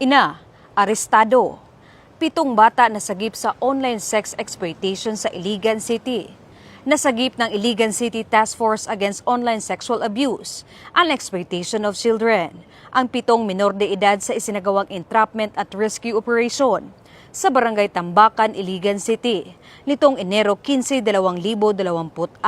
Ina, arestado. 7 bata nasagip sa online sex exploitation sa Iligan City. Nasagip ng Iligan City Task Force Against Online Sexual Abuse and Exploitation of Children ang 7 minor de edad sa isinagawang entrapment at rescue operation sa Barangay Tambakan, Iligan City nitong Enero 15, 2026.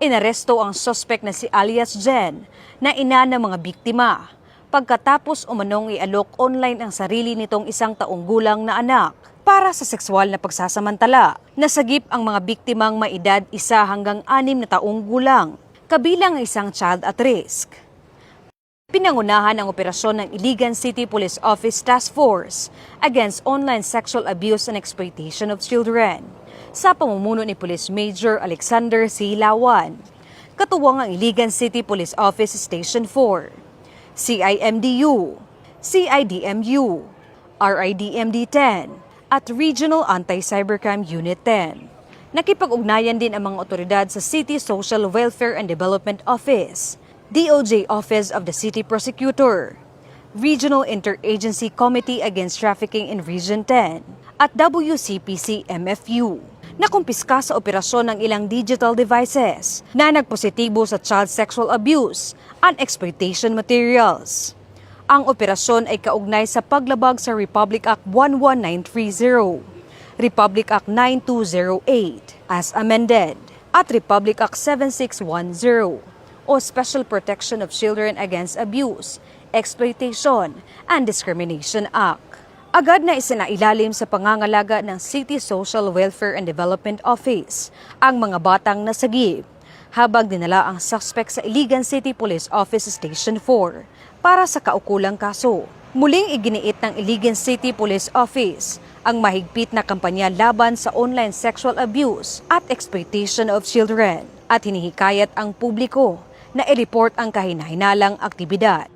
Inaresto ang suspect na si alias Jen na ina ng mga biktima pagkatapos umanong ialok online ang sarili nitong 1 taong gulang na anak para sa sexual na pagsasamantala. Nasagip ang mga biktimang may edad 1 hanggang 6 na taong gulang, kabilang ang isang child at risk. Pinangunahan ang operasyon ng Iligan City Police Office Task Force Against Online Sexual Abuse and Exploitation of Children sa pamumuno ni Police Major Alexander C. Lawan. Katuwang ang Iligan City Police Office Station 4. CIMDU, CIDMU, RIDMD-10 at Regional Anti-Cybercrime Unit 10. Nakipag-ugnayan din ang mga otoridad sa City Social Welfare and Development Office, DOJ Office of the City Prosecutor, Regional Interagency Committee Against Trafficking in Region 10 at WCPC-MFU na kumpiska sa operasyon ng ilang digital devices na nagpositibo sa child sexual abuse and exploitation materials. Ang operasyon ay kaugnay sa paglabag sa Republic Act 11930, Republic Act 9208 as amended, at Republic Act 7610 o Special Protection of Children Against Abuse, Exploitation, and Discrimination Act. Agad na isinailalim sa pangangalaga ng City Social Welfare and Development Office ang mga batang nasagip, habang dinala ang suspect sa Iligan City Police Office Station 4 para sa kaukulang kaso. Muling iginiit ng Iligan City Police Office ang mahigpit na kampanya laban sa online sexual abuse at exploitation of children at hinihikayat ang publiko na i-report ang kahinahinalang aktibidad.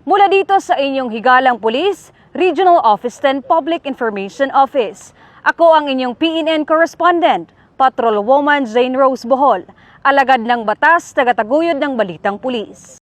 Mula dito sa inyong higalang pulis, Regional Office 10 Public Information Office. Ako ang inyong PNN correspondent, Patrolwoman Jane Rose Bohol, alagad ng batas, tagataguyod ng balitang pulis.